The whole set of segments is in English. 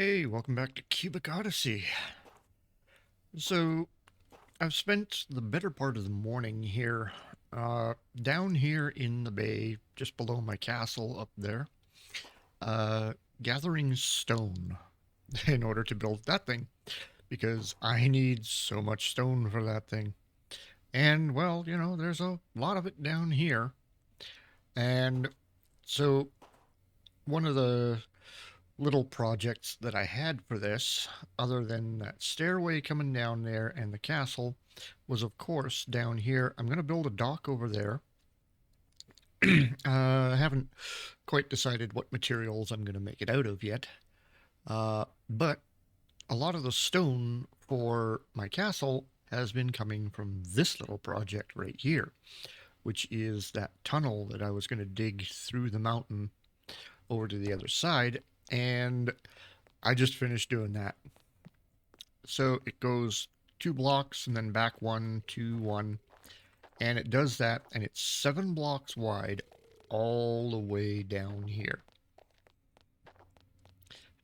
Hey, welcome back to Cubic Odyssey. So, I've spent the better part of the morning here, down here in the bay, just below my castle up there, uh, gathering stone in order to build that thing, because I need so much stone for that thing. And, well, there's a lot of it down here. And so, one of the little projects that I had for this, other than that stairway coming down there and the castle, was of course down here. I'm going to build a dock over there. I haven't quite decided what materials I'm going to make it out of yet. But a lot of the stone for my castle has been coming from this little project right here, which is that tunnel that I was going to dig through the mountain over to the other side. And I just finished doing that. So it goes 2 blocks and then back 1, 2, 1. And it does that, and it's 7 blocks wide all the way down here.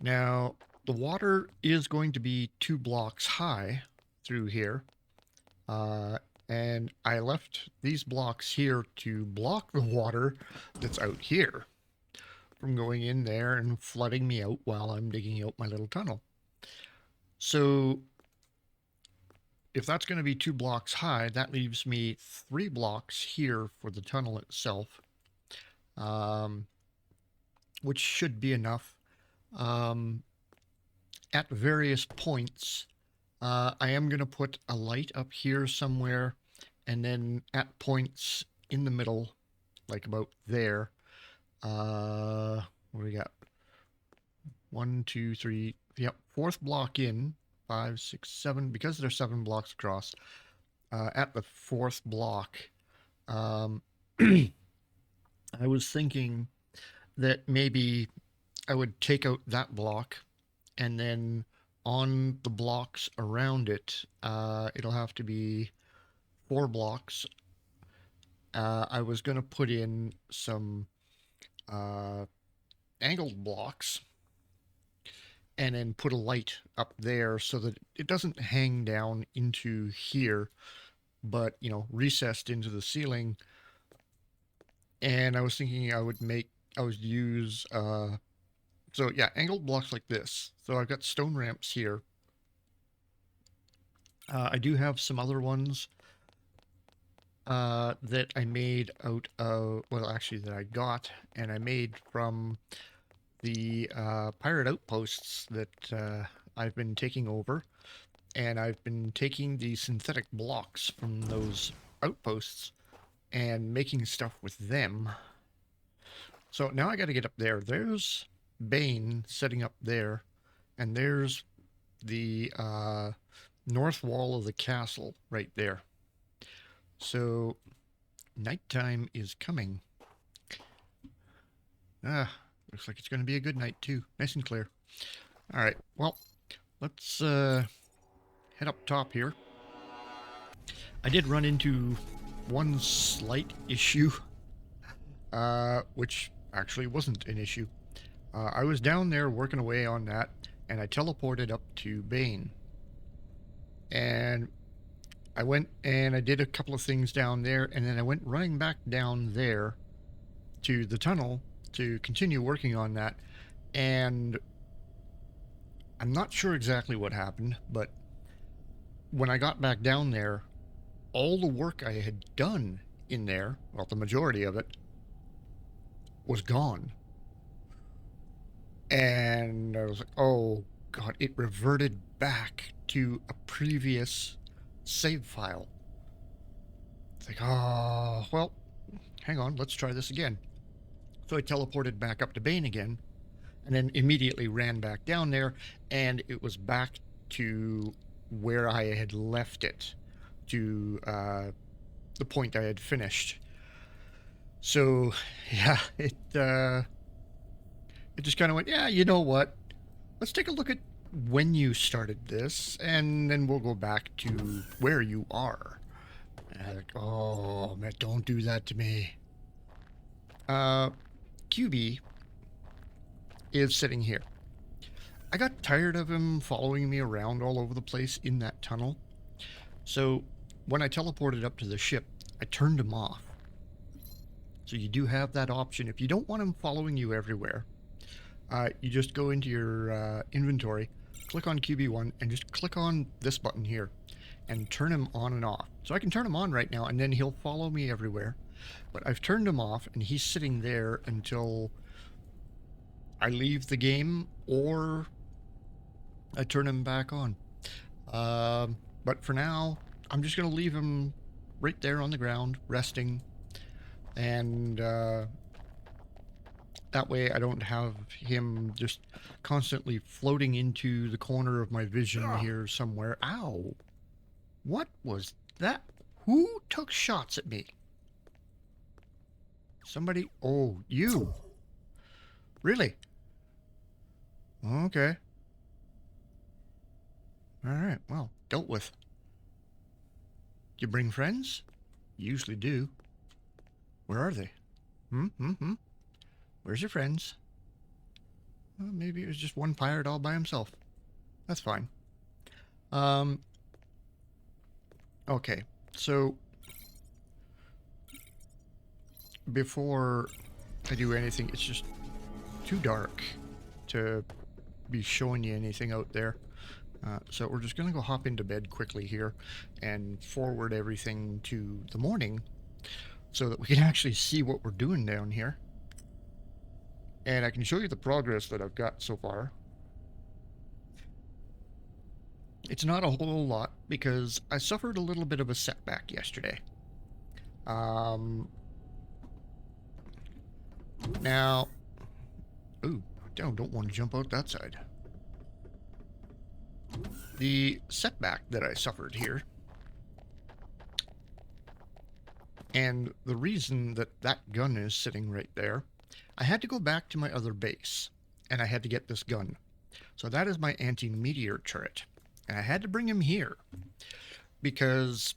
Now, the water is going to be 2 blocks high through here. And I left these blocks here to block the water that's out here from going in there and flooding me out while I'm digging out my little tunnel. So if that's going to be 2 blocks high, that leaves me 3 blocks here for the tunnel itself, which should be enough. At various points, I am going to put a light up here somewhere, and then at points in the middle, like about there, what do we got? 1, 2, 3, yep, fourth block in, 5, 6, 7, because there's 7 blocks across. At the fourth block, I was thinking that maybe I would take out that block, and then on the blocks around it, it'll have to be 4 blocks. I was going to put in some angled blocks and then put a light up there so that it doesn't hang down into here, but, recessed into the ceiling. And I was thinking I would use, so yeah, angled blocks like this. So I've got stone ramps here. I do have some other ones that I made out of, well, actually, that I got, and I made from the pirate outposts that I've been taking over. And I've been taking the synthetic blocks from those outposts and making stuff with them. So now I got to get up there. There's Bane setting up there, and there's the north wall of the castle right there. So nighttime is coming. Looks like it's going to be a good night too. Nice and clear. All right, well, let's head up top here. I did run into one slight issue, which actually wasn't an issue. I was down there working away on that, and I teleported up to Bane. And I went and I did a couple of things down there, and then I went running back down there to the tunnel to continue working on that. And I'm not sure exactly what happened, but when I got back down there, all the work I had done in there, well, the majority of it, was gone. And I was like, oh god, it reverted back to a previous save file. It's like, oh, well, hang on, let's try this again. So I teleported back up to Bane again, and then immediately ran back down there, and it was back to where I had left it, to the point I had finished. So yeah, it just kind of went, yeah, you know what? Let's take a look at when you started this, and then we'll go back to where you are. And I'm like, oh man, don't do that to me. QB is sitting here. I got tired of him following me around all over the place in that tunnel. So when I teleported up to the ship, I turned him off. So you do have that option. If you don't want him following you everywhere, you just go into your inventory, click on QB1, and just click on this button here and turn him on and off. So I can turn him on right now, and then he'll follow me everywhere. But I've turned him off, and he's sitting there until I leave the game or I turn him back on. But for now, I'm just going to leave him right there on the ground, resting. And that way I don't have him just constantly floating into the corner of my vision here somewhere. Ow! What was that? Who took shots at me? Somebody? Oh, you. Really? Okay. Alright, well, dealt with. You bring friends? You usually do. Where are they? Where's your friends? Well, maybe it was just one pirate all by himself. That's fine. Okay, so before I do anything, it's just too dark to be showing you anything out there. So we're just going to go hop into bed quickly here and forward everything to the morning so that we can actually see what we're doing down here. And I can show you the progress that I've got so far. It's not a whole lot because I suffered a little bit of a setback yesterday. Now, ooh, don't want to jump out that side. The setback that I suffered here, and the reason that that gun is sitting right there, I had to go back to my other base, and I had to get this gun. So that is my anti-meteor turret, and I had to bring him here, because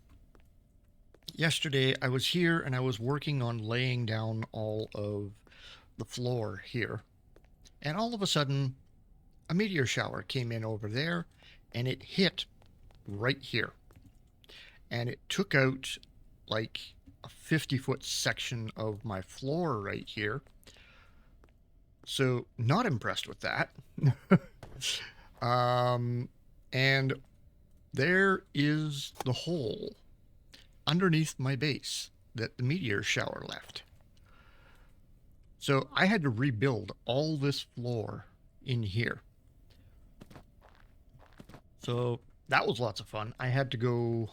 yesterday I was here and I was working on laying down all of the floor here, and all of a sudden, a meteor shower came in over there, and it hit right here. And it took out like a 50-foot section of my floor right here. So not impressed with that. And there is the hole underneath my base that the meteor shower left. So I had to rebuild all this floor in here. So that was lots of fun. I had to go,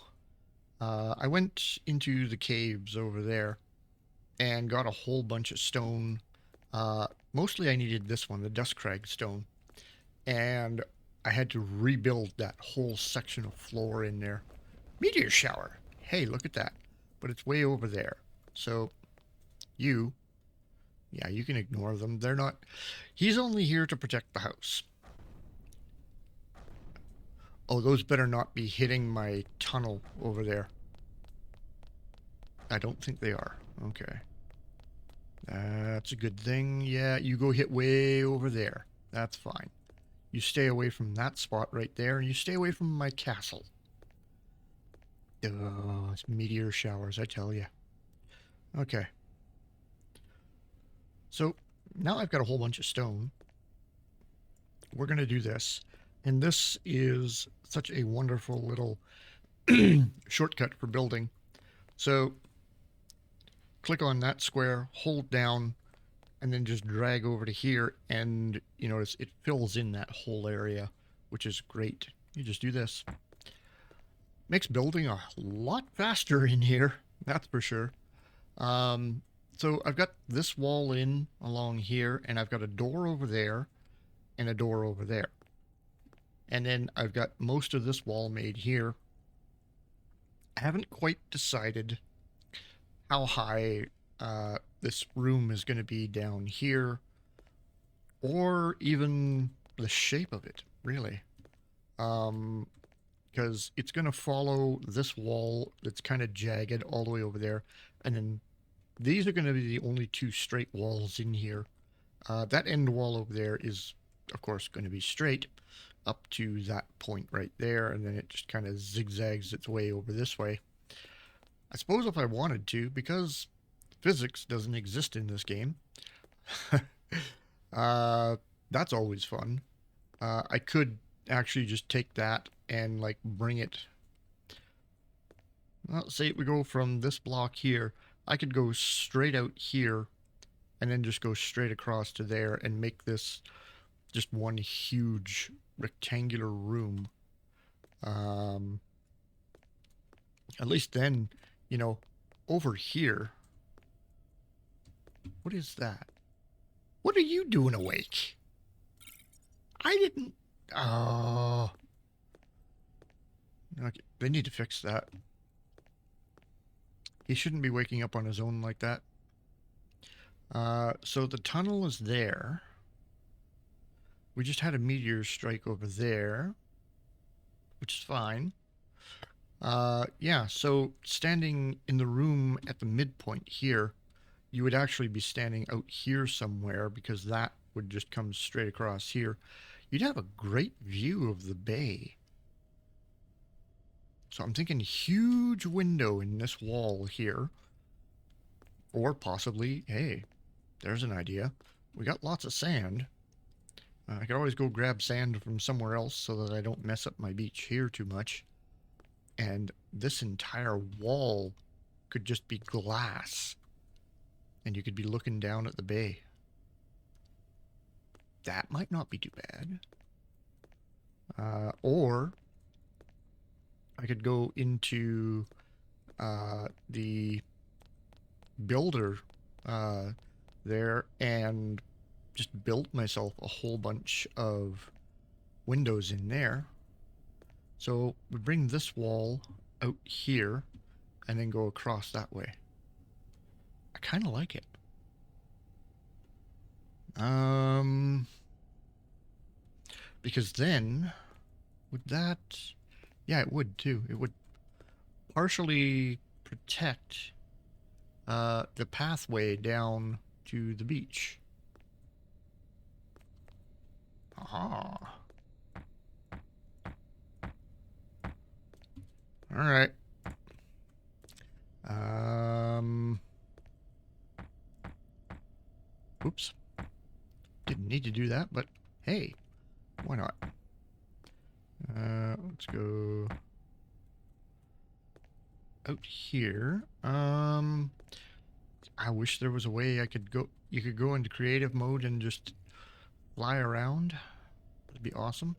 I went into the caves over there and got a whole bunch of stone. Mostly I needed this one, the Dust Crag stone. And I had to rebuild that whole section of floor in there. Meteor shower. Hey, look at that. But it's way over there. So yeah, you can ignore them. They're not, he's only here to protect the house. Oh, those better not be hitting my tunnel over there. I don't think they are. Okay. That's a good thing. Yeah, you go hit way over there. That's fine. You stay away from that spot right there, and you stay away from my castle. Oh, it's meteor showers, I tell you. Okay. So, now I've got a whole bunch of stone. We're going to do this. And this is such a wonderful little shortcut for building. So click on that square, hold down, and then just drag over to here, and you notice it fills in that whole area, which is great. You just do this. Makes building a lot faster in here, that's for sure. So I've got this wall in along here, and I've got a door over there and a door over there. And then I've got most of this wall made here. I haven't quite decided how high this room is going to be down here, or even the shape of it, really. Because it's going to follow this wall that's kind of jagged all the way over there. And then these are going to be the only two straight walls in here. That end wall over there is of course, going to be straight up to that point right there, and then it just kind of zigzags its way over this way. I suppose if I wanted to, because physics doesn't exist in this game, uh, that's always fun. I could actually just take that and like bring it. Well, say we go from this block here. I could go straight out here and then just go straight across to there and make this just one huge rectangular room. At least then, you know, over here. What is that? What are you doing awake? I didn't. Oh. Okay, they need to fix that. He shouldn't be waking up on his own like that. So the tunnel is there. We just had a meteor strike over there, which is fine. Yeah, so standing in the room at the midpoint here, you would actually be standing out here somewhere because that would just come straight across here. You'd have a great view of the bay. So I'm thinking huge window in this wall here. Or possibly, hey, there's an idea. We got lots of sand. I could always go grab sand from somewhere else so that I don't mess up my beach here too much. And this entire wall could just be glass. And you could be looking down at the bay. That might not be too bad. Or I could go into the builder there and just build myself a whole bunch of windows in there. So we bring this wall out here and then go across that way. I kind of like it. Because then, would that... Yeah, it would too. It would partially protect the pathway down to the beach. Aha. All right. Oops. Didn't need to do that, but hey, why not? Let's go out here. I wish there was a way I could go. You could go into creative mode and just fly around. That'd be awesome.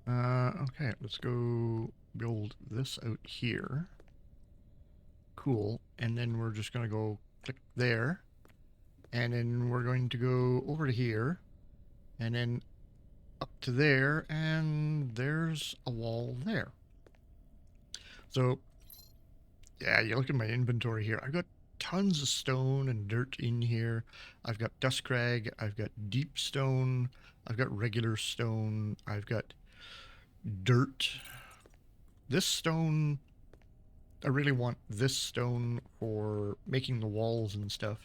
Okay, let's go build this out here. Cool. And then we're just going to go click there. And then we're going to go over to here. And then up to there. And there's a wall there. So, yeah, you look at my inventory here. I've got tons of stone and dirt in here. I've got dust crag. I've got deep stone. I've got regular stone. I've got dirt. This stone, I really want this stone for making the walls and stuff.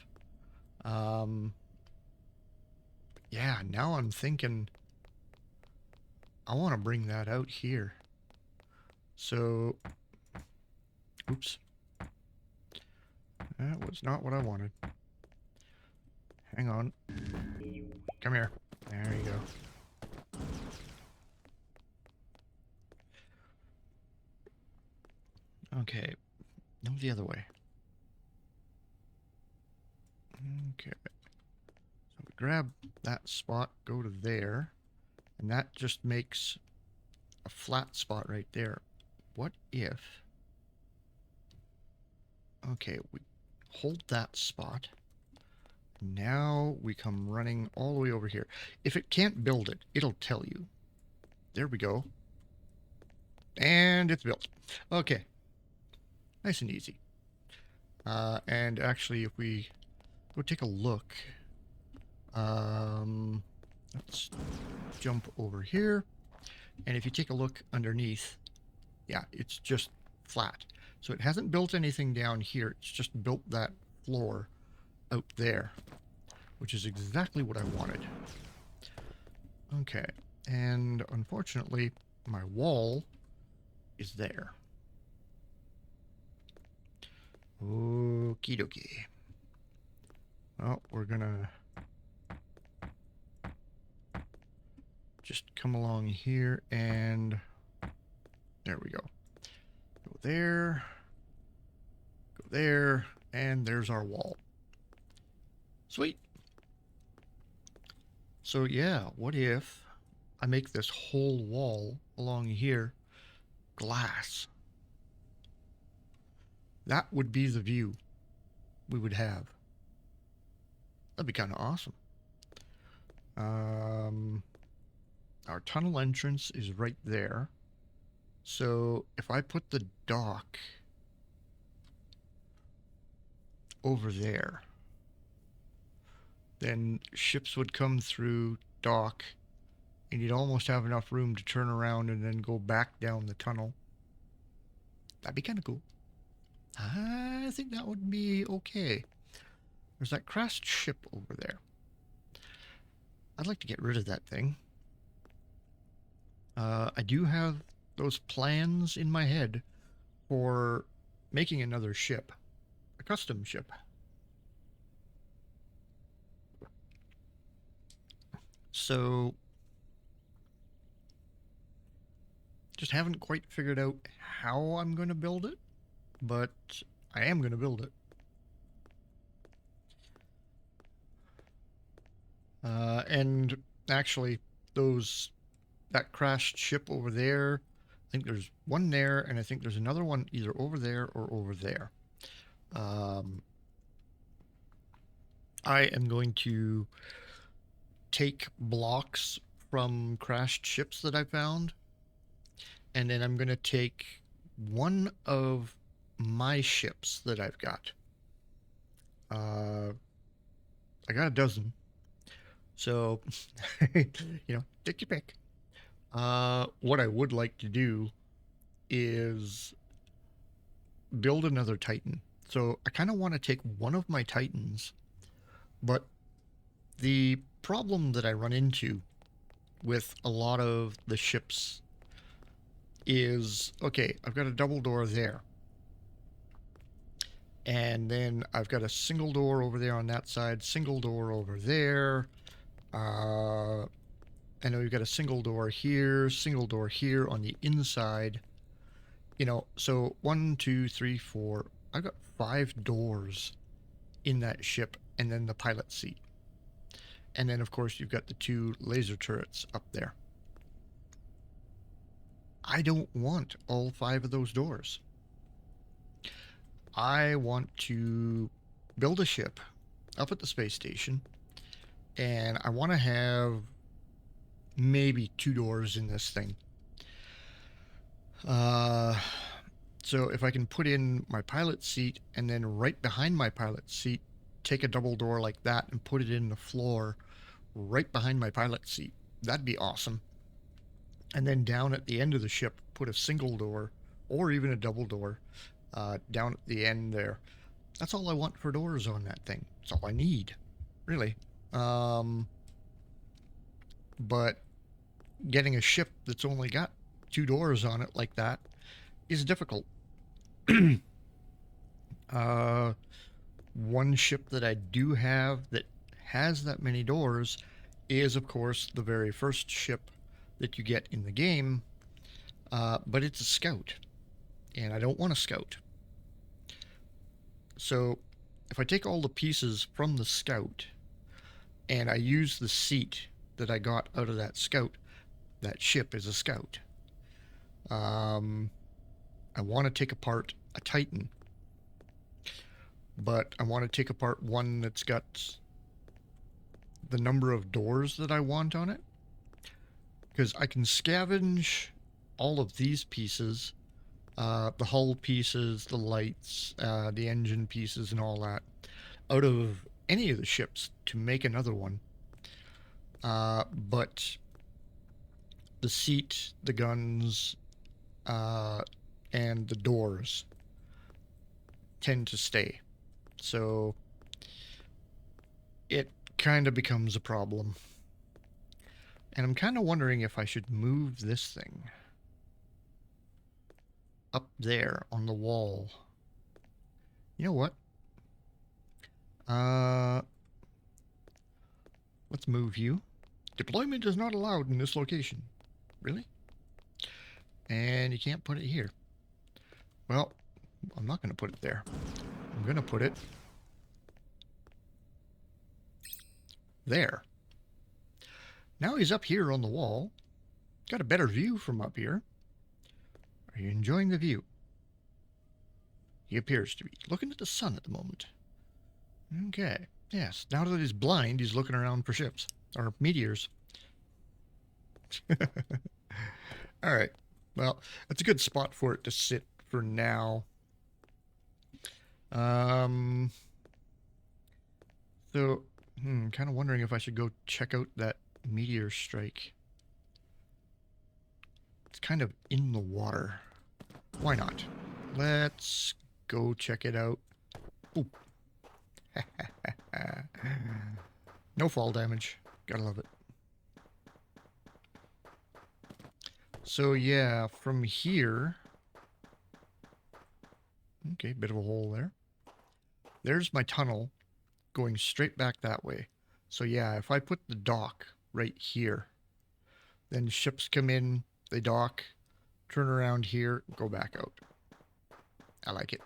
Yeah, now I'm thinking I want to bring that out here. So, oops. That was not what I wanted. Hang on. Come here. There you go. Okay. No, the other way. Okay. So we grab that spot, go to there, and that just makes a flat spot right there. What if... Okay, we hold that spot. Now we come running all the way over here. If it can't build it, it'll tell you. There we go. And it's built. Okay. Nice and easy. And actually, if we go take a look, let's jump over here. And if you take a look underneath, yeah, it's just flat. So it hasn't built anything down here. It's just built that floor out there, which is exactly what I wanted. Okay. And unfortunately, my wall is there. Okie dokie. Well, we're gonna just come along here and there we go. Go there, go there, and there's our wall. Sweet. So yeah, what if I make this whole wall along here glass? That would be the view we would have. That'd be kind of awesome. Our tunnel entrance is right there. So if I put the dock over there, then ships would come through, dock, and you'd almost have enough room to turn around and then go back down the tunnel. That'd be kind of cool. I think that would be okay. There's that crashed ship over there. I'd like to get rid of that thing. I do have those plans in my head for making another ship, a custom ship. So, just haven't quite figured out how I'm going to build it, but I am going to build it. And actually, that crashed ship over there, I think there's one there, and I think there's another one either over there or over there. I am going to take blocks from crashed ships that I found, and then I'm going to take one of my ships that I've got. I got a dozen. So, take your pick. What I would like to do is build another Titan. So I kind of want to take one of my Titans, but the problem that I run into with a lot of the ships is, okay, I've got a double door there. And then I've got a single door over there on that side, single door over there. I know you've got a single door here on the inside. So 1, 2, 3, 4. I've got 5 doors in that ship, and then the pilot seat. And then, of course, you've got the 2 laser turrets up there. I don't want all 5 of those doors. I want to build a ship up at the space station, and I want to have maybe 2 doors in this thing. So if I can put in my pilot seat, and then right behind my pilot seat, take a double door like that and put it in the floor right behind my pilot seat, that'd be awesome. And then down at the end of the ship, put a single door or even a double door down at the end there. That's all I want for doors on that thing. That's all I need, really. But getting a ship that's only got 2 doors on it like that is difficult. One ship that I do have that has that many doors is, of course, the very first ship that you get in the game, but it's a scout, and I don't want a scout. So if I take all the pieces from the scout and I use the seat that I got out of that scout, that ship is a scout. I want to take apart a Titan, but I want to take apart one that's got the number of doors that I want on it, because I can scavenge all of these pieces, the hull pieces, the lights, the engine pieces, and all that, out of any of the ships to make another one. But the seat, the guns, and the doors tend to stay. So it kind of becomes a problem. And I'm kind of wondering if I should move this thing up there on the wall. You know what? Let's move you. Deployment is not allowed in this location. Really? And you can't put it here. Well, I'm not going to put it there. I'm going to put it there. Now he's up here on the wall. Got a better view from up here. Are you enjoying the view? He appears to be. Looking at the sun at the moment. Okay. Yes. Now that he's blind, he's looking around for ships. Or meteors. Alright. Well, that's a good spot for it to sit for now. So, kind of wondering if I should go check out that meteor strike. It's kind of in the water. Why not? Let's go check it out. Ooh. No fall damage. Gotta love it. So yeah, from here... Okay, bit of a hole there. There's my tunnel going straight back that way. So yeah, if I put the dock right here, then ships come in, they dock, turn around here, go back out. I like it.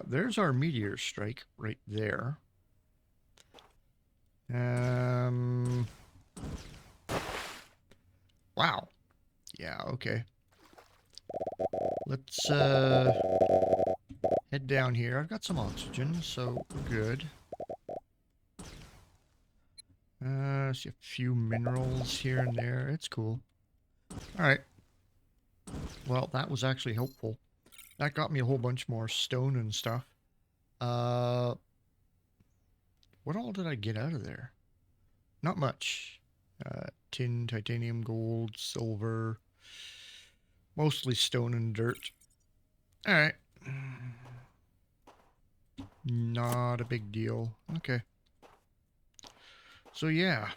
There's our meteor strike right there. Wow. Yeah, okay. Let's head down here. I've got some oxygen, so we're good. See a few minerals here and there. It's cool. Alright. Well, that was actually helpful. That got me a whole bunch more stone and stuff. What all did I get out of there? Not much. Tin, titanium, gold, silver. Mostly stone and dirt. Alright. Not a big deal. Okay. So yeah.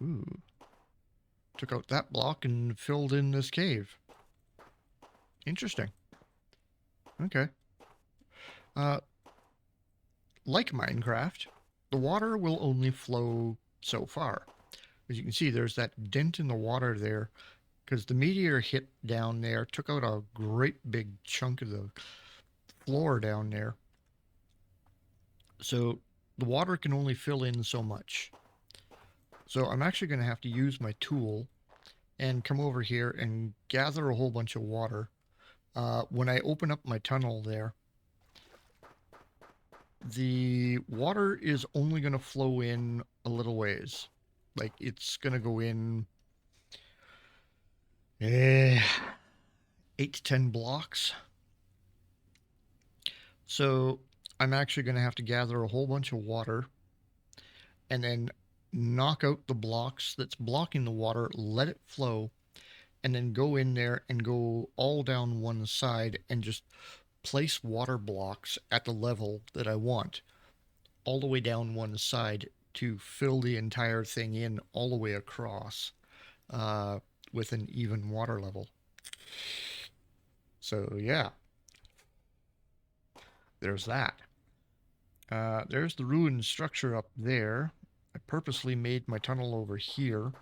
Ooh. Took out that block and filled in this cave. Interesting. Okay. Like Minecraft, the water will only flow so far. As you can see, there's that dent in the water there because the meteor hit down there, took out a great big chunk of the floor down there. So the water can only fill in so much. So I'm actually going to have to use my tool and come over here and gather a whole bunch of water. When I open up my tunnel there, the water is only going to flow in a little ways. Like, it's going to go in 8 to 10 blocks. So I'm actually going to have to gather a whole bunch of water and then knock out the blocks that's blocking the water, let it flow, and then go in there and go all down one side and just place water blocks at the level that I want, all the way down one side to fill the entire thing in all the way across with an even water level. So yeah, there's that. There's the ruined structure up there. I purposely made my tunnel over here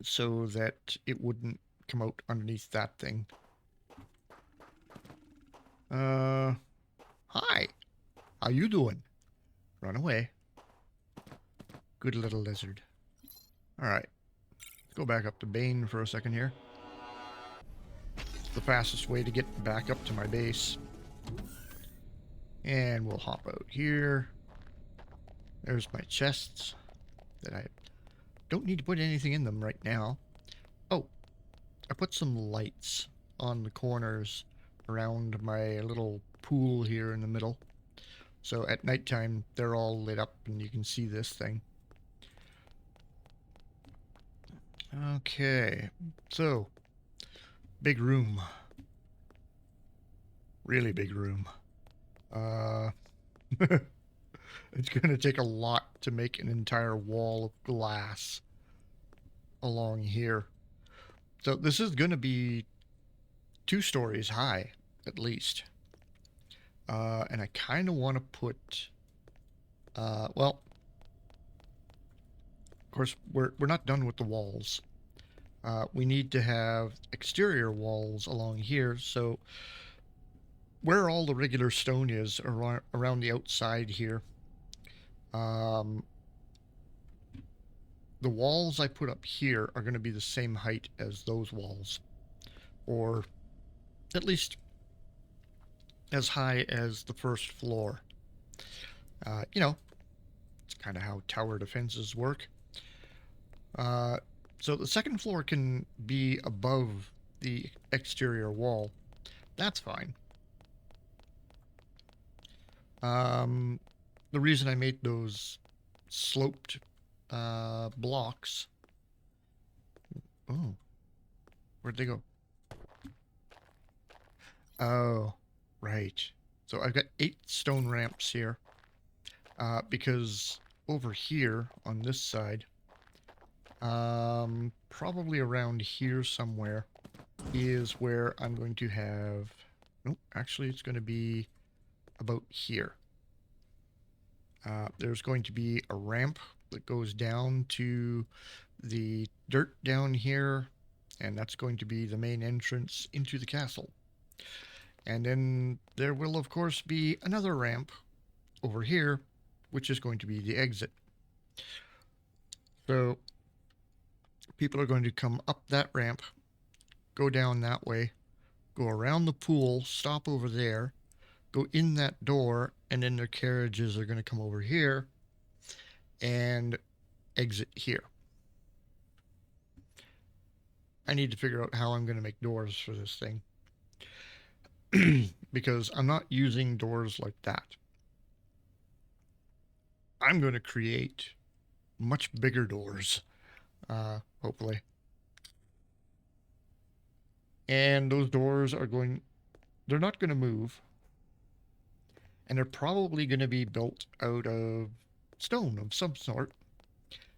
so that it wouldn't come out underneath that thing. Hi. How you doing? Run away. Good little lizard. Alright. Let's go back up to Bane for a second here. It's the fastest way to get back up to my base. And we'll hop out here. There's my chests that I don't need to put anything in them right now. Oh, I put some lights on the corners around my little pool here in the middle. So at nighttime, they're all lit up and you can see this thing. Okay, so big room. Really big room. It's going to take a lot to make an entire wall of glass along here. So this is going to be 2 stories high, at least. And I kind of want to put, well, of course, we're not done with the walls. We need to have exterior walls along here, so where all the regular stone is around the outside here, the walls I put up here are going to be the same height as those walls, or at least as high as the first floor. You know, it's kind of how tower defenses work. So the second floor can be above the exterior wall. That's fine. The reason I made those sloped blocks. Oh, where'd they go? Oh, right. So I've got 8 stone ramps here. Because over here on this side, probably around here somewhere, is where I'm going to have... Nope, actually it's going to be about here. There's going to be a ramp that goes down to the dirt down here, and that's going to be the main entrance into the castle. And then there will, of course, be another ramp over here, which is going to be the exit. So people are going to come up that ramp, go down that way, go around the pool, stop over there, go in that door, and then their carriages are going to come over here and exit here. I need to figure out how I'm going to make doors for this thing. Because I'm not using doors like that. I'm going to create much bigger doors, hopefully. And those doors are they're not going to move. And they're probably going to be built out of stone of some sort.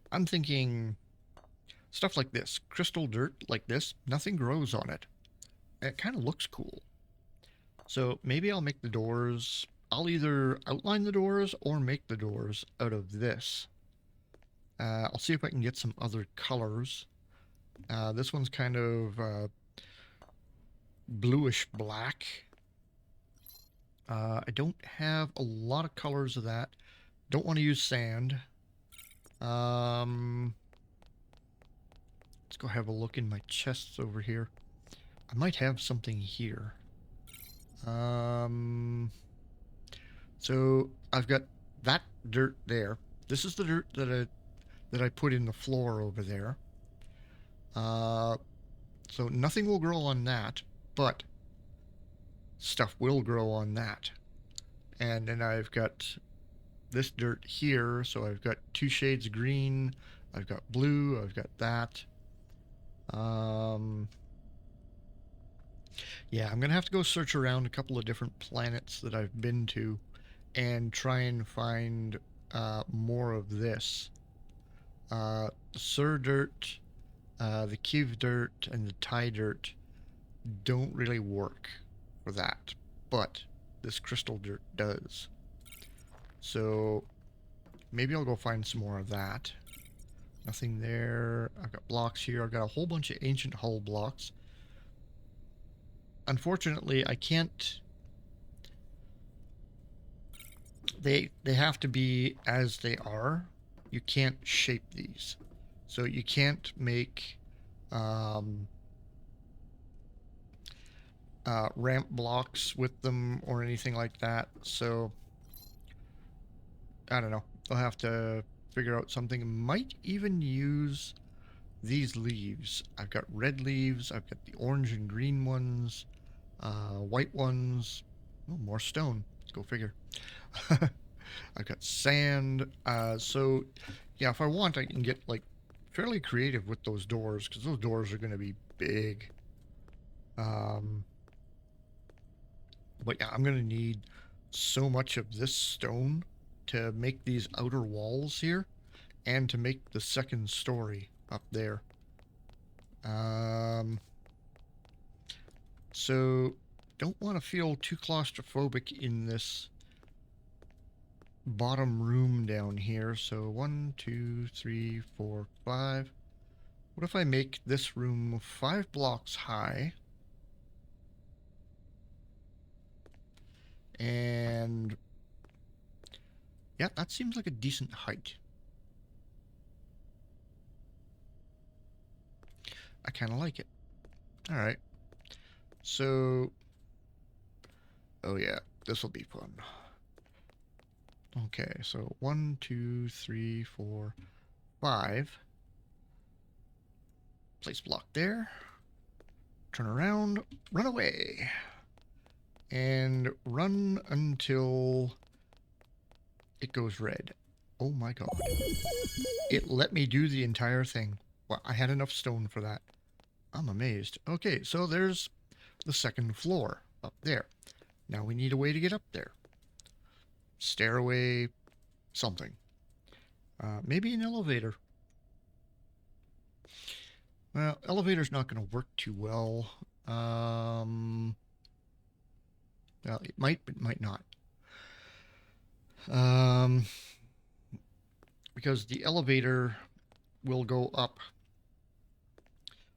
I'm thinking stuff like this, crystal dirt like this, nothing grows on it. It kind of looks cool. So maybe I'll make the doors, I'll either outline the doors or make the doors out of this. I'll see if I can get some other colors. This one's kind of bluish black. I don't have a lot of colors of that. Don't want to use sand. Let's go have a look in my chests over here. I might have something here. So I've got that dirt there. This is the dirt that I put in the floor over there. So nothing will grow on that, but stuff will grow on that. And then I've got this dirt here, so I've got 2 shades of green, I've got blue, I've got that. Yeah, I'm gonna have to go search around a couple of different planets that I've been to and try and find more of this. The Sur dirt, the Kiv dirt, and the Thai dirt don't really work for that, but this crystal dirt does. So maybe I'll go find some more of that. Nothing there. I've got blocks here. I've got a whole bunch of ancient hull blocks. Unfortunately, I can't... They have to be as they are. You can't shape these. So you can't make ramp blocks with them or anything like that. So I don't know. I'll have to figure out something. Might even use these leaves. I've got red leaves. I've got the orange and green ones. White ones. Oh, more stone. Let's go figure. I've got sand. So yeah, if I want, I can get like fairly creative with those doors, because those doors are going to be big. But yeah, I'm going to need so much of this stone to make these outer walls here and to make the second story up there. So don't want to feel too claustrophobic in this bottom room down here. So 1, 2, 3, 4, 5. What if I make this room 5 blocks high? And yeah, that seems like a decent height. I kind of like it. All right. So, oh yeah, this will be fun. Okay, so 1, 2, 3, 4, 5. Place block there. Turn around, run away. And run until it goes red. Oh my god. It let me do the entire thing. Well, I had enough stone for that. I'm amazed. Okay, so there's the second floor up there. Now we need a way to get up there. Stairway, something. Maybe an elevator. Well, elevator's not going to work too well. Well, it might, but it might not. Because the elevator will go up.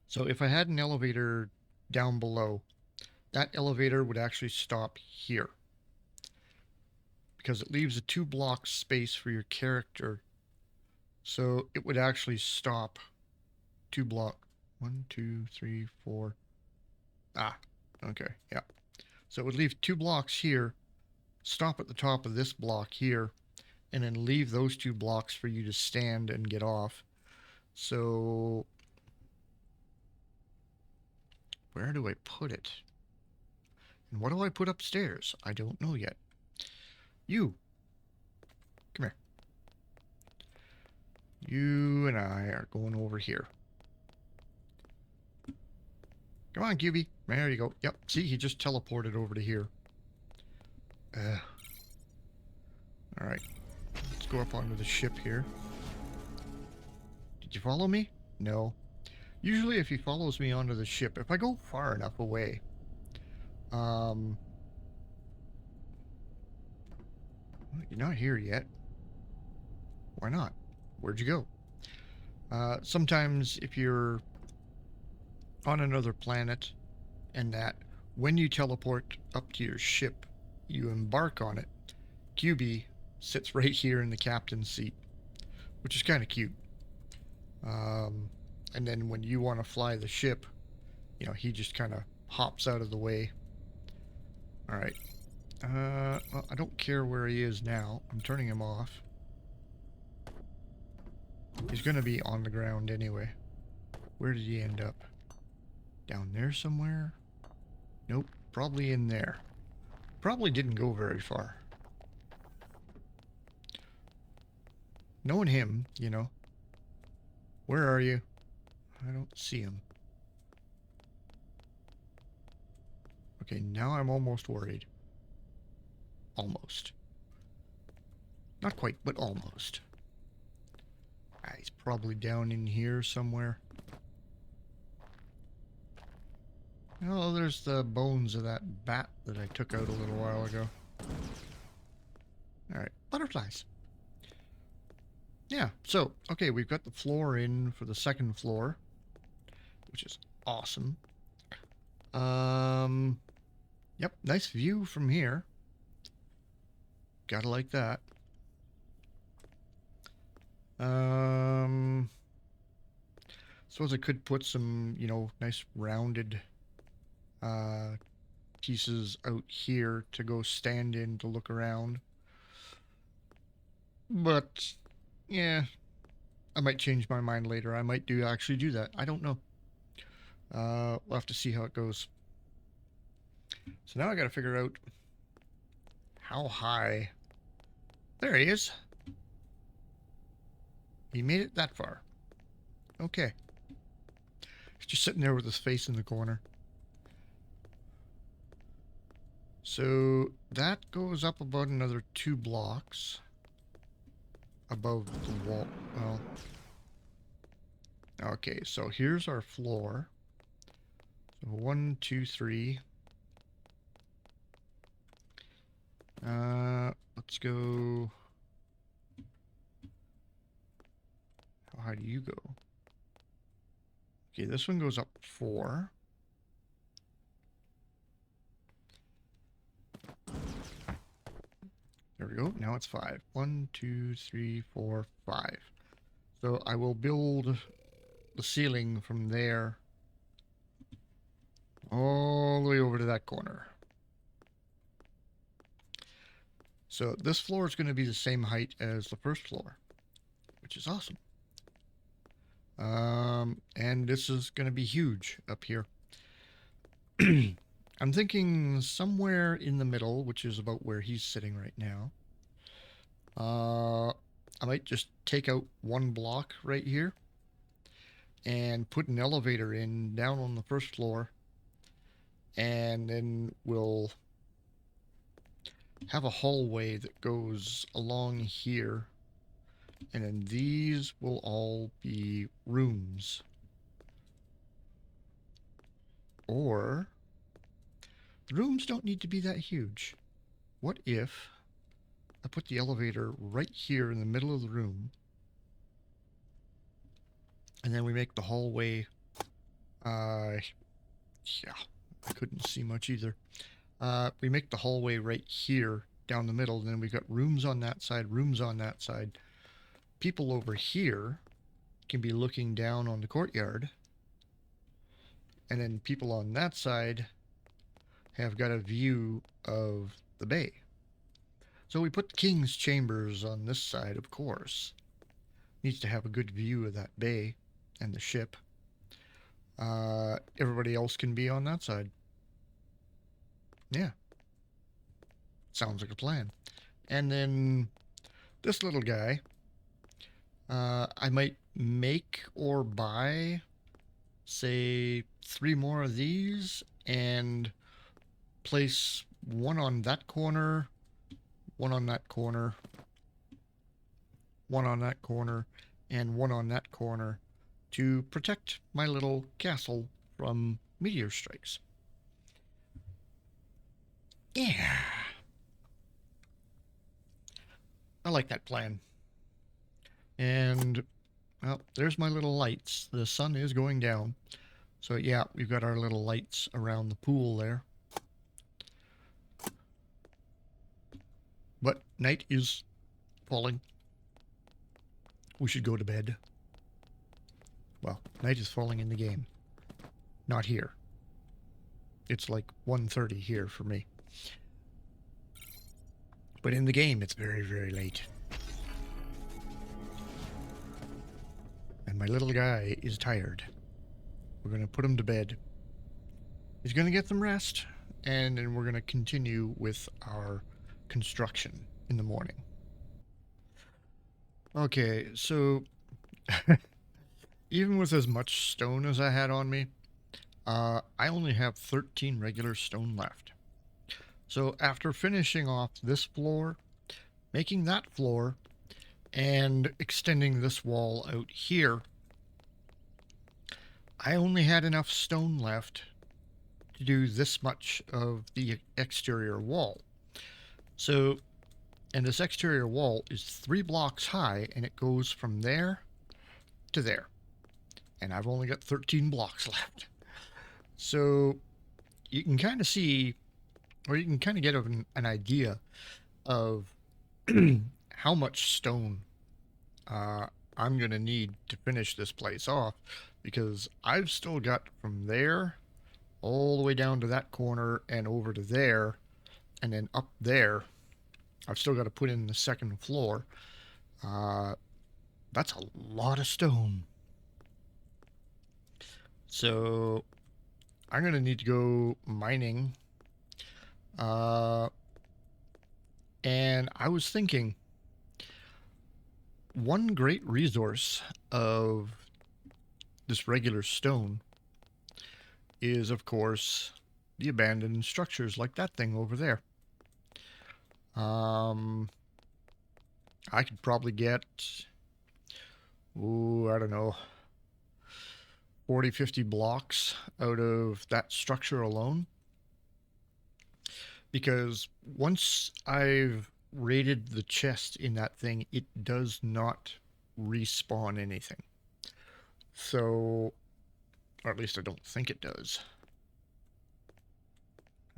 So if I had an elevator down below, that elevator would actually stop here. Because it leaves a 2 block space for your character. So it would actually stop 2 block. 1, 2, 3, 4. Ah, okay, yeah. So it would leave 2 blocks here, stop at the top of this block here, and then leave those 2 blocks for you to stand and get off. So where do I put it? And what do I put upstairs? I don't know yet. You. Come here. You and I are going over here. Come on, QB. There you go. Yep. See, he just teleported over to here. Alright. Let's go up onto the ship here. Did you follow me? No. Usually if he follows me onto the ship, if I go far enough away, you're not here yet. Why not? Where'd you go? Sometimes if you're on another planet and that when you teleport up to your ship, you embark on it, QB sits right here in the captain's seat, which is kind of cute. And then when you want to fly the ship, you know, he just kind of hops out of the way. All right. Well, I don't care where he is now. I'm turning him off. He's going to be on the ground anyway. Where did he end up? Down there somewhere? Nope. Probably in there. Probably didn't go very far. Knowing him, you know. Where are you? I don't see him. Okay, now I'm almost worried. Almost. Not quite, but almost. Ah, he's probably down in here somewhere. Oh, there's the bones of that bat that I took out a little while ago. Alright, butterflies. Yeah, so, okay, we've got the floor in for the second floor, which is awesome. Yep, nice view from here. Gotta like that. Suppose I could put some, you know, nice rounded pieces out here to go stand in to look around. But yeah, I might change my mind later. I might actually do that. I don't know. We'll have to see how it goes. So now I gotta figure out how high. There he is. He made it that far. Okay. He's just sitting there with his face in the corner. So that goes up about another 2 blocks. above the wall. Well, okay, so here's our floor. So 1, 2, 3. Let's go. How high do you go? Okay, this one goes up 4. There we go. Now it's 5. 1, 2, 3, 4, 5. So I will build the ceiling from there all the way over to that corner. So this floor is going to be the same height as the first floor, which is awesome. And this is going to be huge up here. I'm thinking somewhere in the middle, which is about where he's sitting right now. I might just take out one block right here and put an elevator in down on the first floor, and then we'll have a hallway that goes along here, and then these will all be rooms. Or the rooms don't need to be that huge. What if I put the elevator right here in the middle of the room, and then we make the hallway, yeah, I couldn't see much either. We make the hallway right here down the middle, and then we've got rooms on that side, rooms on that side. People over here can be looking down on the courtyard, and then people on that side have got a view of the bay. So we put the king's chambers on this side, of course. Needs to have a good view of that bay and the ship. Everybody else can be on that side. Yeah. Sounds like a plan. And then this little guy, I might make or buy, say, 3 more of these and place one on that corner, one on that corner, one on that corner, and one on that corner to protect my little castle from meteor strikes. Yeah. I like that plan. And, well, there's my little lights. The sun is going down. So, yeah, we've got our little lights around the pool there. But night is falling. We should go to bed. Well, night is falling in the game. Not here. It's like 1:30 here for me. But in the game, it's very, very late. And my little guy is tired. We're going to put him to bed. He's going to get some rest. And then we're going to continue with our construction in the morning. Okay, so even with as much stone as I had on me, I only have 13 regular stone left. So after finishing off this floor, making that floor, and extending this wall out here, I only had enough stone left to do this much of the exterior wall. So, and this exterior wall is 3 blocks high, and it goes from there to there. And I've only got 13 blocks left. So you can kind of see, or you can kind of get an idea of how much stone I'm going to need to finish this place off, because I've still got from there all the way down to that corner and over to there, and then up there I've still got to put in the second floor. That's a lot of stone. So I'm going to need to go mining. And I was thinking, one great resource of this regular stone is, of course, the abandoned structures like that thing over there. I could probably get, ooh, I don't know, 40, 50 blocks out of that structure alone. Because once I've raided the chest in that thing, it does not respawn anything. So, or at least I don't think it does.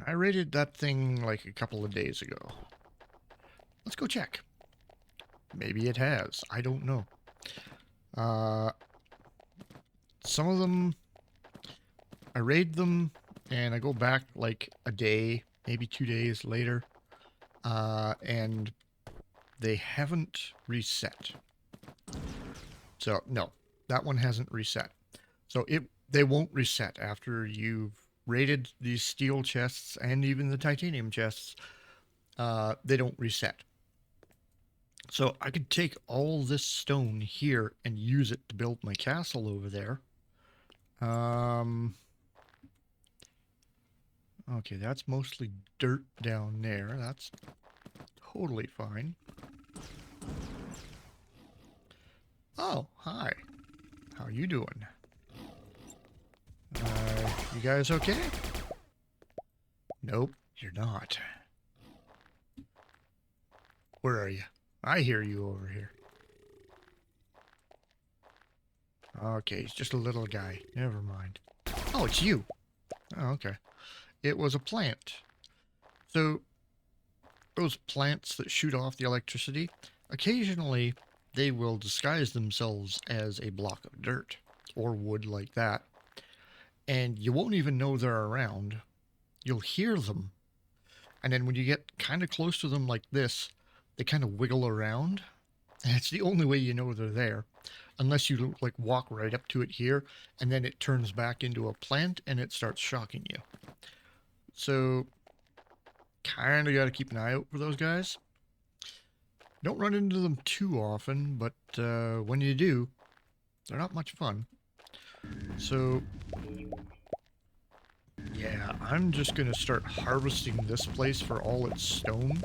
I raided that thing like a couple of days ago. Let's go check. Maybe it has. I don't know. Some of them, I raid them and I go back like a day, maybe 2 days later, and they haven't reset. So, no, that one hasn't reset. So they won't reset after you've raided these steel chests and even the titanium chests. They don't reset. So I could take all this stone here and use it to build my castle over there. Okay, that's mostly dirt down there. That's totally fine. Oh, hi. How you doing? You guys okay? Nope, you're not. Where are you? I hear you over here. Okay, he's just a little guy. Never mind. Oh, it's you. Oh, okay. It was a plant. So, those plants that shoot off the electricity, occasionally they will disguise themselves as a block of dirt or wood like that. And you won't even know they're around. You'll hear them. And then when you get kind of close to them like this, they kind of wiggle around. And it's the only way you know they're there. Unless you like walk right up to it here, and then it turns back into a plant and it starts shocking you. So, kind of got to keep an eye out for those guys. Don't run into them too often, but when you do, they're not much fun. So, yeah, I'm just going to start harvesting this place for all its stone.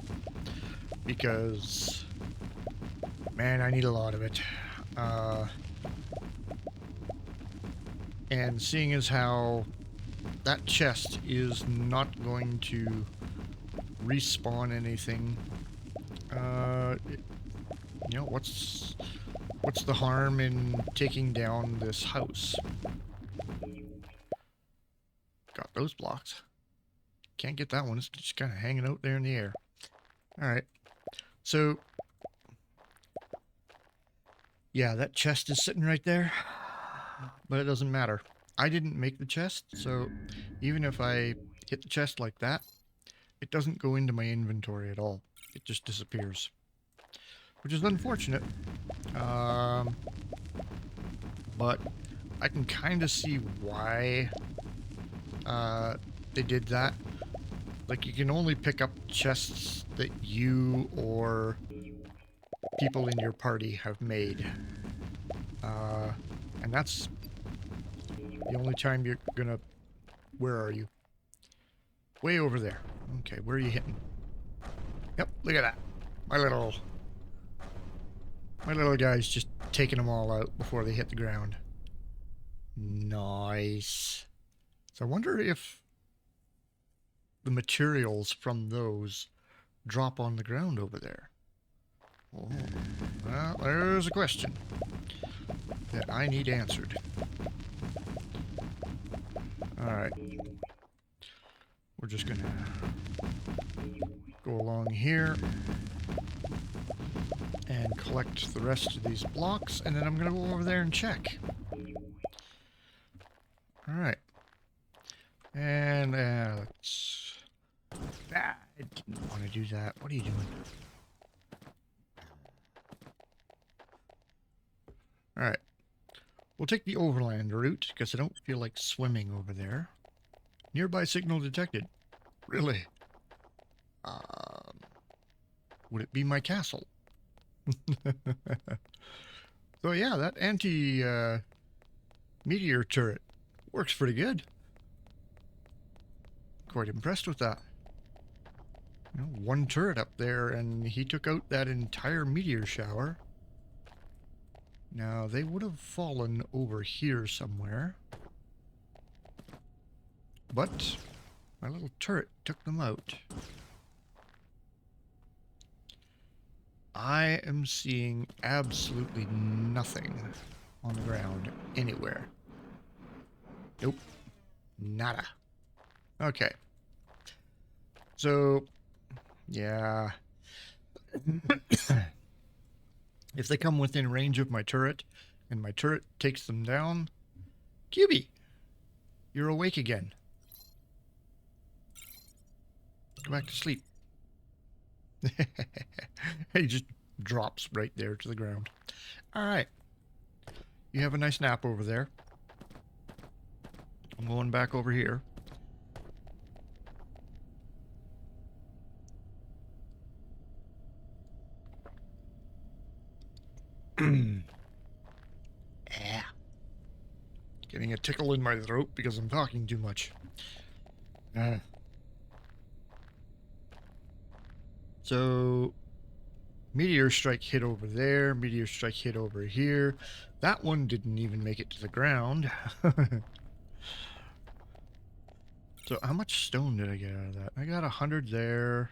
Because, man, I need a lot of it. And seeing as how that chest is not going to respawn anything, you know, what's the harm in taking down this house? Got those blocks. Can't get that one. It's just kind of hanging out there in the air. Alright. So, yeah, that chest is sitting right there. But it doesn't matter. I didn't make the chest, so even if I hit the chest like that, it doesn't go into my inventory at all. It just disappears. Which is unfortunate. But I can kind of see why they did that. Like, you can only pick up chests that you or people in your party have made. And that's the only time you're gonna... Where are you? Way over there. Okay, where are you hitting? Yep, look at that. My little guy's just taking them all out before they hit the ground. Nice. So I wonder if the materials from those drop on the ground over there. Oh, well, there's a question that I need answered. Alright. We're just gonna go along here and collect the rest of these blocks, and then I'm gonna go over there and check. Alright. And let's... I didn't want to do that. What are you doing? Alright. We'll take the overland route, because I don't feel like swimming over there. Nearby signal detected. Really? Would it be my castle? So yeah, that anti-meteor turret works pretty good. Quite impressed with that. You know, one turret up there. there, and he took out that entire meteor shower. Now, they would have fallen over here somewhere. But my little turret took them out. I am seeing absolutely nothing on the ground anywhere. Nope. Nada. Okay. So, yeah. If they come within range of my turret, and my turret takes them down, QB, you're awake again. Go back to sleep. He just drops right there to the ground. Alright. You have a nice nap over there. I'm going back over here. Yeah. Getting a tickle in my throat because I'm talking too much. So, meteor strike hit over there, meteor strike hit over here. That one didn't even make it to the ground. So, how much stone did I get out of that? I got 100 there.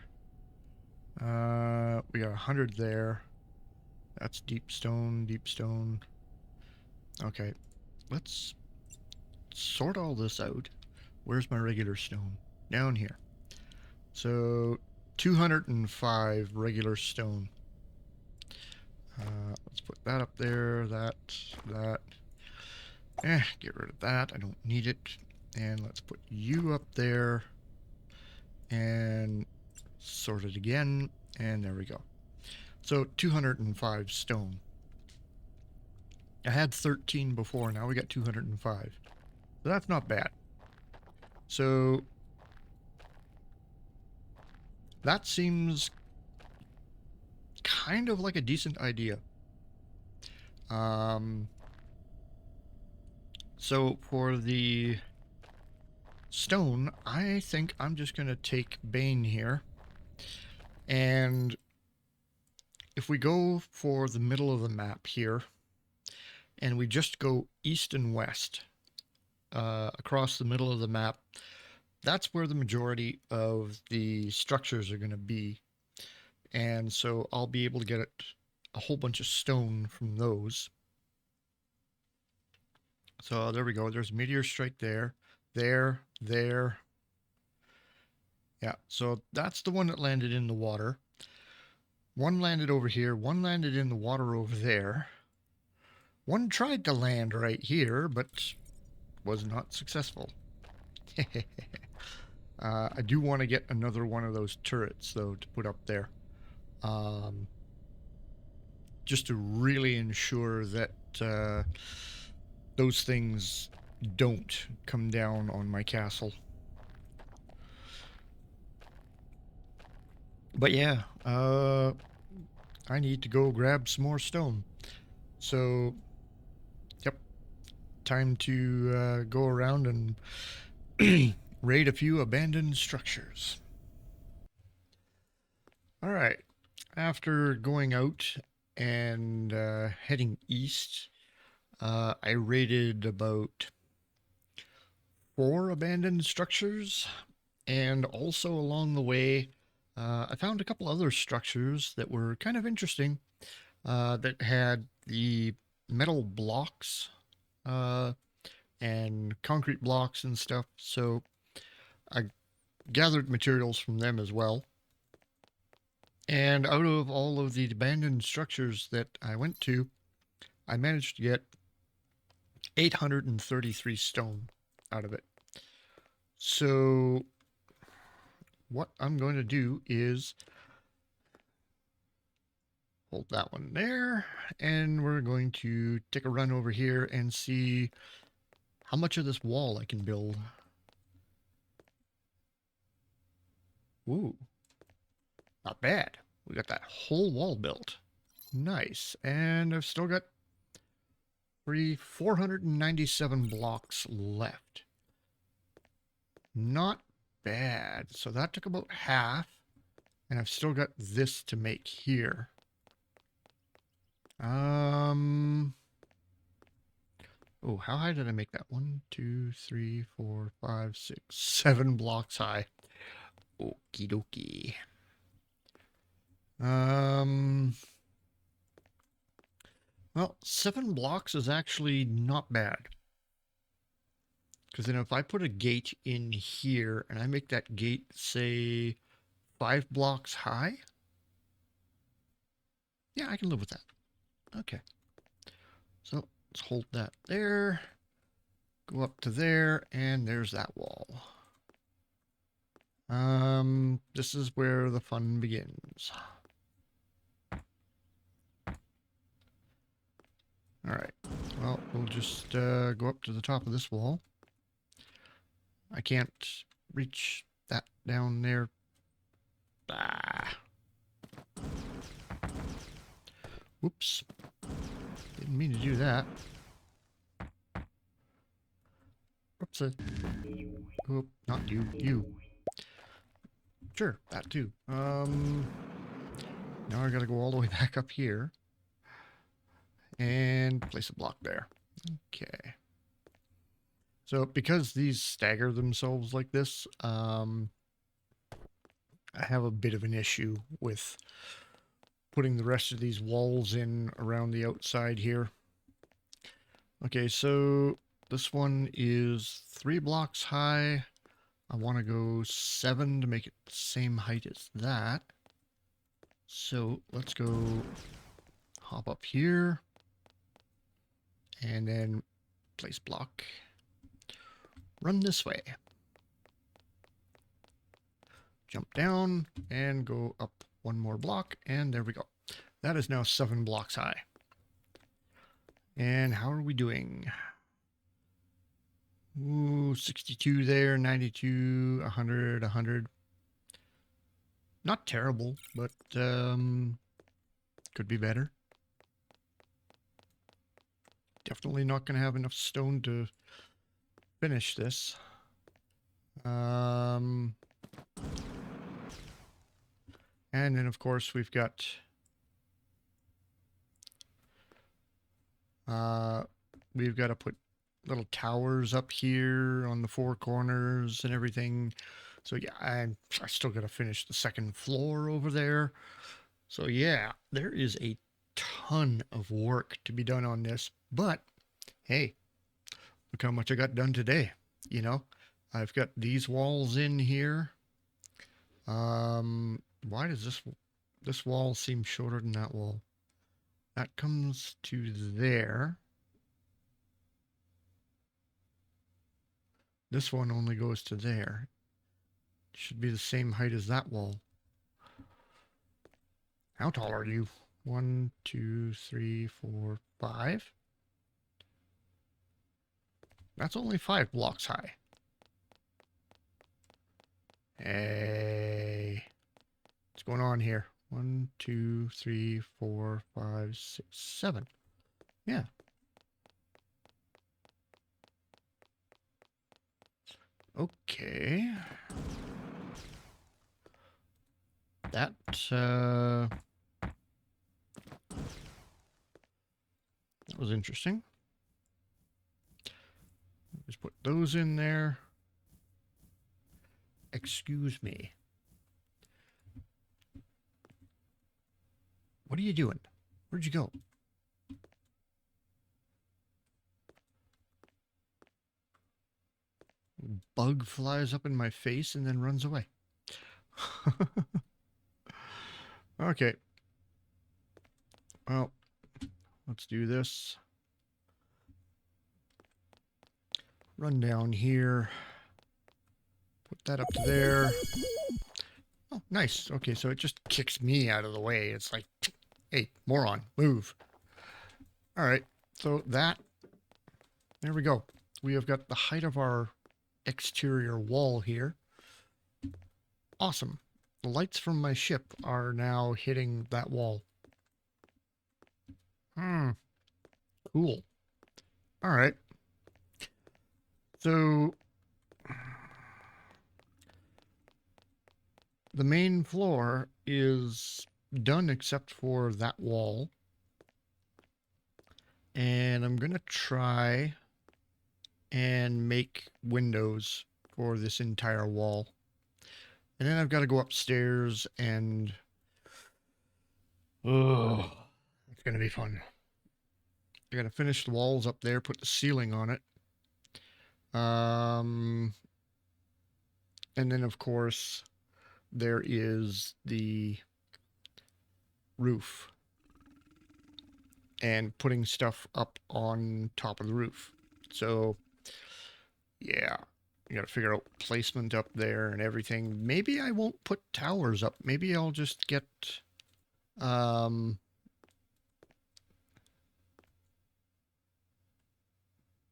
We got 100 there. That's deep stone, deep stone. Okay, let's sort all this out. Where's my regular stone? Down here. So, 205 regular stone. Let's put that up there, that. Get rid of that. I don't need it. And let's put you up there. And sort it again. And there we go. So 205 stone. I had 13 before. Now we got 205. So that's not bad. So that seems kind of like a decent idea. So for the stone, I think I'm just going to take Bane here. And if we go for the middle of the map here, and we just go east and west across the middle of the map, that's where the majority of the structures are going to be. And so I'll be able to get a whole bunch of stone from those. So there we go. There's a meteor strike there. There. Yeah, so that's the one that landed in the water. One landed over here. One landed in the water over there. One tried to land right here, but was not successful. I do want to get another one of those turrets, though, to put up there. Just to really ensure that those things don't come down on my castle. But yeah, I need to go grab some more stone. So, yep, time to go around and raid a few abandoned structures. All right, after going out and heading east, I raided about 4 abandoned structures, and also along the way, I found a couple other structures that were kind of interesting, that had the metal blocks and concrete blocks and stuff. So I gathered materials from them as well. And out of all of the abandoned structures that I went to, I managed to get 833 stone out of it. So what I'm going to do is hold that one there, and we're going to take a run over here and see how much of this wall I can build. Ooh, not bad. We got that whole wall built. Nice. And I've still got 497 blocks left. Not bad. So that took about half And I've still got this to make here. Oh, how high did I make that? 1, 2, 3, 4, 5, 6, 7 blocks high. Okie dokie. Well, 7 blocks is actually not bad. Because then if I put a gate in here and I make that gate, say, 5 blocks high, yeah, I can live with that. Okay. So let's hold that there. Go up to there, and there's that wall. This is where the fun begins. All right. Well, we'll just go up to the top of this wall. I can't reach that down there. Ah. Whoops. Didn't mean to do that. Whoops. Oh, not you. You. Sure, that too. Now I gotta go all the way back up here. And place a block there. Okay. So because these stagger themselves like this, I have a bit of an issue with putting the rest of these walls in around the outside here. Okay, so this one is 3 blocks high. I want to go 7 to make it the same height as that. So let's go hop up here and then place block. Run this way. Jump down and go up 1 more block, and there we go. That is now 7 blocks high. And how are we doing? Ooh, 62 there, 92, 100, 100. Not terrible, but could be better. Definitely not going to have enough stone to finish this. And then, of course, we've got to put little towers up here on the 4 corners and everything. So yeah, I still got to finish the 2nd floor over there. So yeah, there is a ton of work to be done on this. But hey, look how much I got done today. You know, I've got these walls in here. Why does this wall seem shorter than that wall? That comes to there. This one only goes to there. Should be the same height as that wall. How tall are you? 1, 2, 3, 4, 5. That's only 5 blocks high. Hey. What's going on here? 1, 2, 3, 4, 5, 6, 7. Yeah. Okay. That was interesting. Just put those in there. Excuse me. What are you doing? Where'd you go? Bug flies up in my face and then runs away. Okay. Well, let's do this. Run down here. Put that up to there. Oh, nice. Okay, so it just kicks me out of the way. It's like, hey, moron, move. All right, so there we go. We have got the height of our exterior wall here. Awesome. The lights from my ship are now hitting that wall. Cool. All right. So the main floor is done except for that wall. And I'm going to try and make windows for this entire wall. And then I've got to go upstairs and... Oh, it's going to be fun. I got to finish the walls up there, put the ceiling on it. And then, of course, there is the roof. And putting stuff up on top of the roof. So, yeah. You got to figure out placement up there and everything. Maybe I won't put towers up. Maybe I'll just get...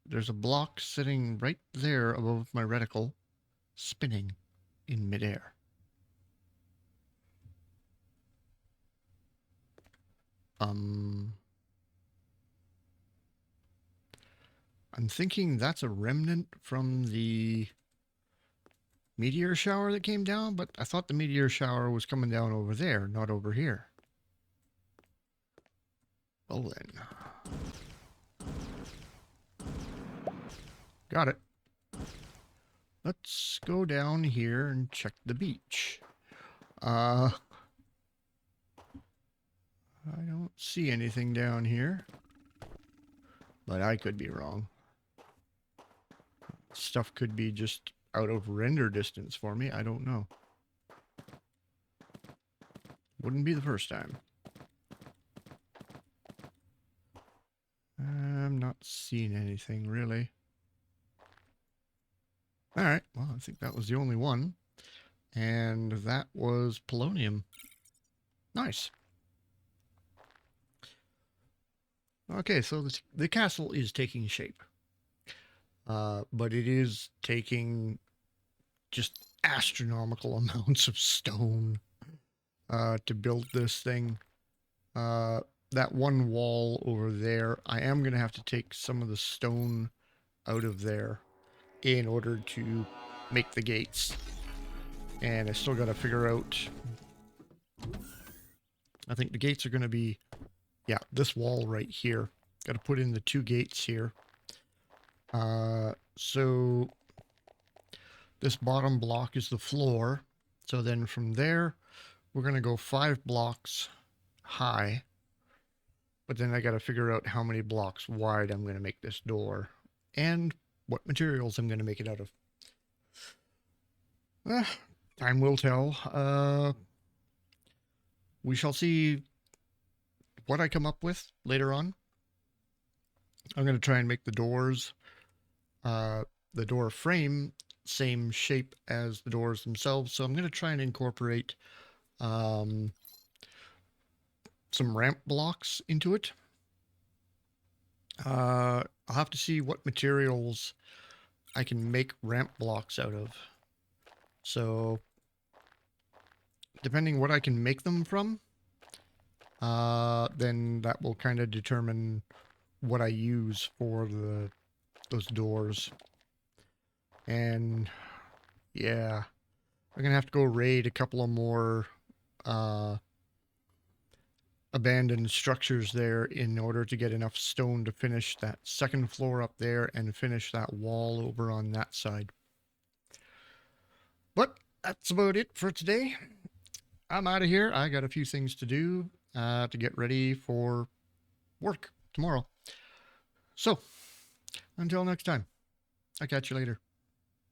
there's a block sitting right there above my reticle, spinning in midair. I'm thinking that's a remnant from the meteor shower that came down, but I thought the meteor shower was coming down over there, not over here. Well then. Got it. Let's go down here and check the beach. I don't see anything down here, but I could be wrong. Stuff could be just out of render distance for me. I don't know. Wouldn't be the first time. I'm not seeing anything really. Alright, well, I think that was the only one. And that was polonium. Nice. Okay, so the castle is taking shape. But it is taking just astronomical amounts of stone to build this thing. That one wall over there, I am going to have to take some of the stone out of there in order to make the gates. And I still got to figure out... I think the gates are going to be... Yeah, this wall right here. Got to put in the 2 gates here. So this bottom block is the floor. So then from there, we're going to go 5 blocks high. But then I got to figure out how many blocks wide I'm going to make this door. And what materials I'm going to make it out of. Time will tell. We shall see what I come up with later on. I'm going to try and make the doors, the door frame, same shape as the doors themselves. So I'm going to try and incorporate some ramp blocks into it. I'll have to see what materials I can make ramp blocks out of. So depending what I can make them from, then that will kind of determine what I use for those doors. And yeah, I'm gonna have to go raid a couple of more abandoned structures there in order to get enough stone to finish that second floor up there and finish that wall over on that side. But that's about it for today. I'm out of here. I got a few things to do to get ready for work tomorrow. So, until next time, I'll catch you later.